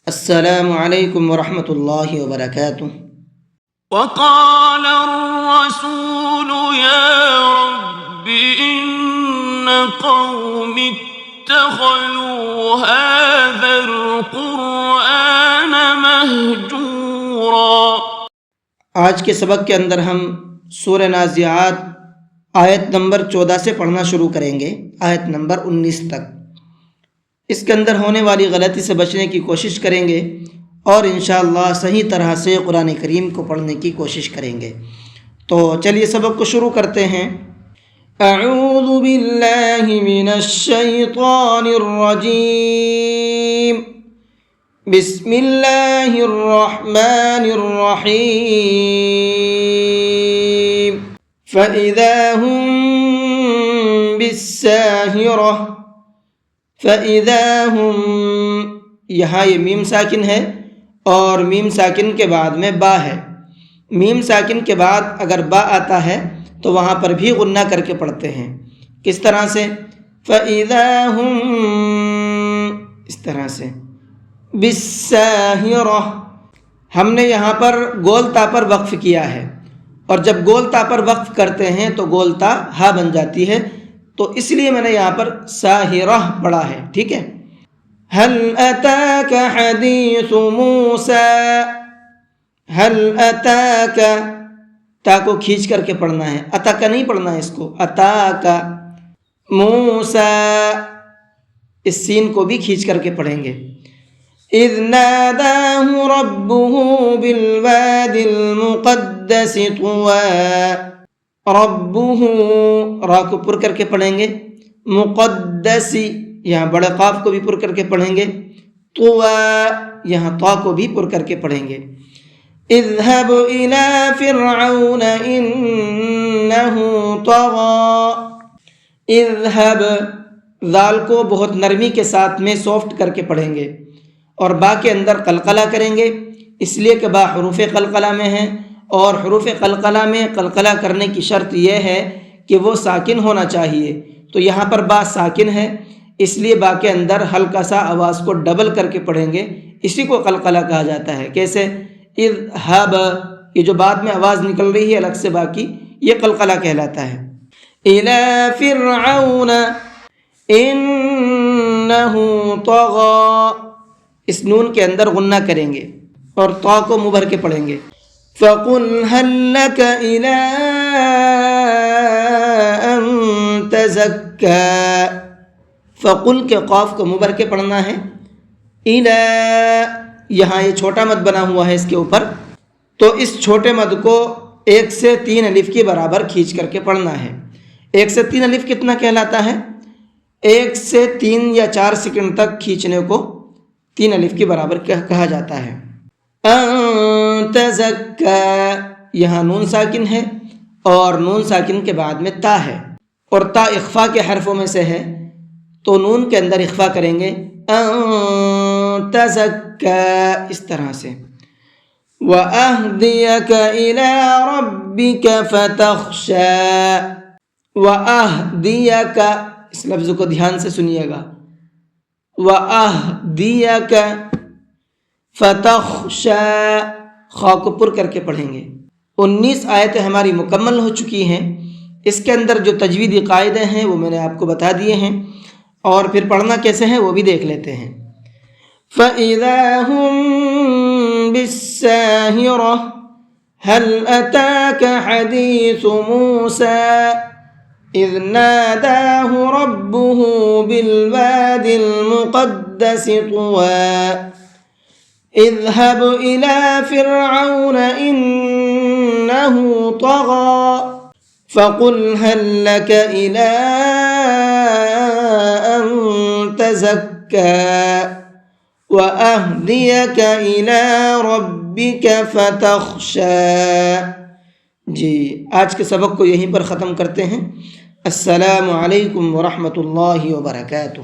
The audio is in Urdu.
السلام علیکم ورحمۃ اللہ وبرکاتہ۔ وقال الرسول يا رب إن قوم اتخذوا هذا القرآن مهجورا۔ آج کے سبق کے اندر ہم سورہ نازعات آیت نمبر 14 سے پڑھنا شروع کریں گے آیت نمبر 19 تک۔ اس کے اندر ہونے والی غلطی سے بچنے کی کوشش کریں گے اور انشاءاللہ صحیح طرح سے قرآن کریم کو پڑھنے کی کوشش کریں گے۔ تو چلیے سبق کو شروع کرتے ہیں۔ اعوذ باللہ من الشیطان الرجیم، بسم اللہ الرحمن الرحیم۔ فَإِذَا هُم بِالسَّاهِرَةِ، فَإِذَا هُم، یہاں یہ میم ساکن ہے اور میم ساکن کے بعد میں با ہے۔ میم ساکن کے بعد اگر با آتا ہے تو وہاں پر بھی غنہ کر کے پڑھتے ہیں۔ کس طرح سے؟ فَإِذَا هُم، اس طرح سے۔ بِالسَّاهِرَةِ، ہم نے یہاں پر گول تا پر وقف کیا ہے، اور جب گول تا پر وقف کرتے ہیں تو گول تا ہا بن جاتی ہے، تو اس لیے میں نے یہاں پر ساہرہ پڑھا ہے، ٹھیک ہے۔ هل اتاک حدیث موسیٰ، هل اتاک، تا کو کھینچ کر کے پڑھنا ہے، اتا کا نہیں پڑھنا ہے اس کو، اتا کا۔ موسیٰ، اس سین کو بھی کھینچ کر کے پڑھیں گے۔ اذ ناداہ ربہ بالواد المقدس طوى، ربہ، را کو پر کر کے پڑھیں گے، مقدسی، یہاں بڑے قاف کو بھی پر کر کے پڑھیں گے، طوى، یہاں طا کو بھی پر کر کے پڑھیں گے۔ اذهب الى فرعون انه طغى، اذهب، ذال کو بہت نرمی کے ساتھ میں سافٹ کر کے پڑھیں گے، اور با کے اندر قلقلہ کریں گے، اس لیے کہ با حروف قلقلہ میں ہے، اور حروف قلقلہ میں قلقلہ کرنے کی شرط یہ ہے کہ وہ ساکن ہونا چاہیے، تو یہاں پر با ساکن ہے، اس لیے با کے اندر ہلکا سا آواز کو ڈبل کر کے پڑھیں گے، اسی کو قلقلہ کہا جاتا ہے۔ کیسے؟ اذهب، یہ جو بعد میں آواز نکل رہی ہے الگ سے با کی، یہ قلقلہ کہلاتا ہے۔ الى فرعون انه طغى، اس نون کے اندر غنہ کریں گے اور طا کو مبھر کے پڑھیں گے۔ فَقُلْ هَلْ لَكَ إِلَىٰ أَن تَزَكَّىٰ، فَقُلْ کے قاف کو مبھر کے پڑھنا ہے۔ إِلَىٰ، یہاں یہ چھوٹا مد بنا ہوا ہے اس کے اوپر، تو اس چھوٹے مد کو 1 سے 3 الف کے برابر کھینچ کر کے پڑھنا ہے۔ 1 سے 3 الف کتنا کہلاتا ہے؟ 1 سے 3 یا 4 سیکنڈ تک کھینچنے کو 3 الف کے برابر کہا جاتا ہے۔ ان تزکا، یہاں نون ساکن ہے اور نون ساکن کے بعد میں تا ہے، اور تا اخفا کے حرفوں میں سے ہے، تو نون کے اندر اخفا کریں گے، ان تزکا، اس طرح سے۔ وَأَهْدِيَكَ إِلَىٰ رَبِّكَ فَتَخْشَىٰ، وَأَهْدِيَكَ، اس لفظ کو دھیان سے سنیے گا، وَأَهْدِيَكَ فَتَخْشَىٰ، خا کو پر کر کے پڑھیں گے۔ 19 آیتیں ہماری مکمل ہو چکی ہیں، اس کے اندر جو تجویدی قاعدے ہیں وہ میں نے آپ کو بتا دیے ہیں، اور پھر پڑھنا کیسے ہے وہ بھی دیکھ لیتے ہیں۔ فَإِذَا هُم بِالسَّاهِرَةِ هَلْ أَتَاكَ حَدِيثُ مُوسَىٰ إِذْ نَادَاهُ رَبُّهُ بِالْوَادِ الْمُقَدَّسِ طُوًى اذهب إلى فرعون إنه طغى فقل هل لك إلى أن تزكى وأهديك إلى ربك فتخشى۔ جی آج کے سبق کو یہیں پر ختم کرتے ہیں۔ السلام علیکم ورحمۃ اللہ وبرکاتہ۔